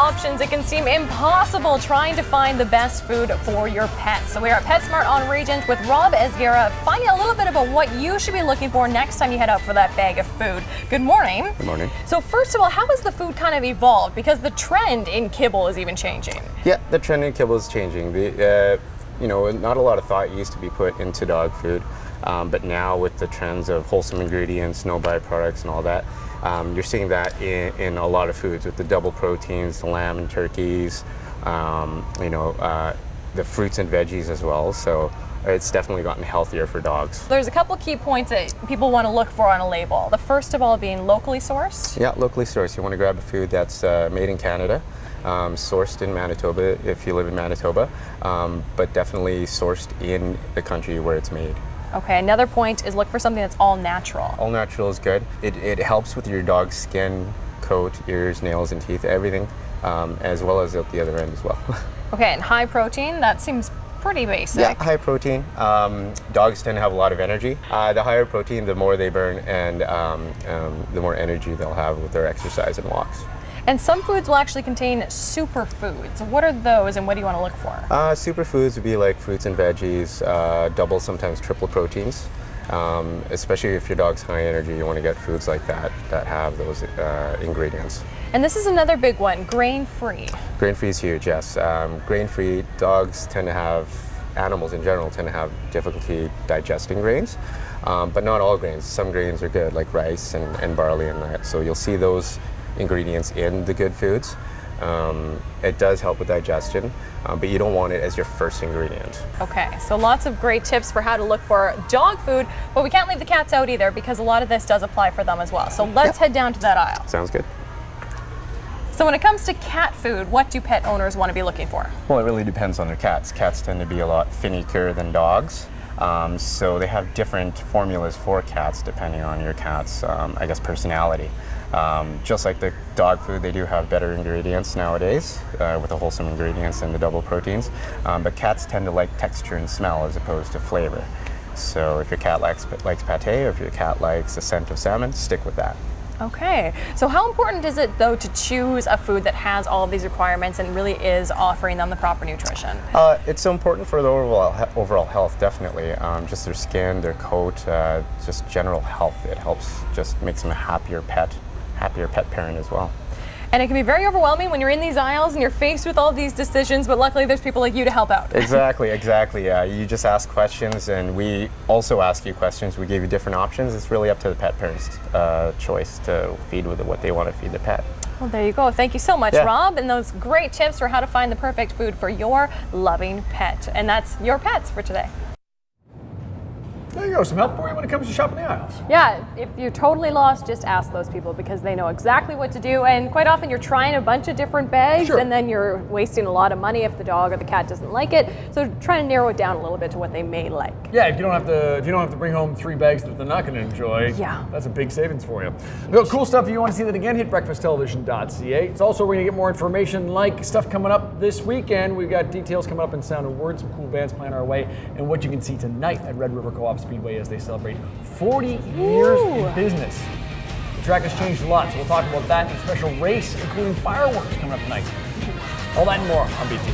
options, it can seem impossible trying to find the best food for your pets. So we're at PetSmart on Regent with Rob Esguerra, finding a little bit about what you should be looking for next time you head out for that bag of food. Good morning. Good morning. So first of all, how has the food kind of evolved? Because the trend in kibble is even changing. Yeah, the trend in kibble is changing. You know, not a lot of thought used to be put into dog food, but now with the trends of wholesome ingredients, no byproducts and all that, you're seeing that in a lot of foods with the double proteins, the lamb and turkeys, the fruits and veggies as well. So it's definitely gotten healthier for dogs. There's a couple key points that people want to look for on a label. The first of all being locally sourced. Yeah, locally sourced. You want to grab a food that's made in Canada, sourced in Manitoba if you live in Manitoba, but definitely sourced in the country where it's made. Okay, another point is look for something that's all natural. All natural is good. It helps with your dog's skin, coat, ears, nails, and teeth, everything, as well as at the other end as well. Okay, and high protein, that seems pretty basic. Yeah, high protein. Dogs tend to have a lot of energy. The higher protein, the more they burn, and the more energy they'll have with their exercise and walks. And some foods will actually contain superfoods. What are those and what do you want to look for? Superfoods would be like fruits and veggies, double, sometimes triple proteins. Especially if your dog's high energy, you want to get foods like that that have those ingredients. And this is another big one, grain-free. Grain-free is huge, yes. Grain-free, dogs tend to have, animals in general tend to have difficulty digesting grains, but not all grains. Some grains are good, like rice and barley and that. So you'll see those ingredients in the good foods. It does help with digestion, but you don't want it as your first ingredient. Okay, so lots of great tips for how to look for dog food, but we can't leave the cats out either because a lot of this does apply for them as well. So let's head down to that aisle. Sounds good. So when it comes to cat food, what do pet owners want to be looking for? Well, it really depends on their cats. Cats tend to be a lot finickier than dogs. So they have different formulas for cats depending on your cat's, personality. Just like the dog food, they do have better ingredients nowadays with the wholesome ingredients and the double proteins. But cats tend to like texture and smell as opposed to flavor. So if your cat likes pate, or if your cat likes the scent of salmon, stick with that. Okay, so how important is it though to choose a food that has all of these requirements and really is offering them the proper nutrition? It's so important for the overall health, definitely. Just their skin, their coat, just general health. It helps, just makes them a happier pet parent as well. And it can be very overwhelming when you're in these aisles and you're faced with all these decisions, but luckily there's people like you to help out. Exactly. Yeah, you just ask questions and we also ask you questions. We give you different options. It's really up to the pet parent's choice to feed with what they want to feed the pet. Well, there you go. Thank you so much, Rob, and those great tips for how to find the perfect food for your loving pet. And that's Your Pets for today. There you go, some help for you when it comes to shopping the aisles. Yeah, if you're totally lost, just ask those people because they know exactly what to do. And quite often you're trying a bunch of different bags and then you're wasting a lot of money if the dog or the cat doesn't like it. So try to narrow it down a little bit to what they may like. Yeah, if you don't have to bring home 3 bags that they're not going to enjoy, that's a big savings for you. Cool stuff. If you want to see that again, hit breakfasttelevision.ca. It's also where you get more information like stuff coming up this weekend. We've got details coming up in Sound of Words, some cool bands playing our way, and what you can see tonight at Red River Co-op Speedway as they celebrate 40 years in business. The track has changed a lot, so we'll talk about that in a special race, including fireworks coming up tonight. All that and more on BT.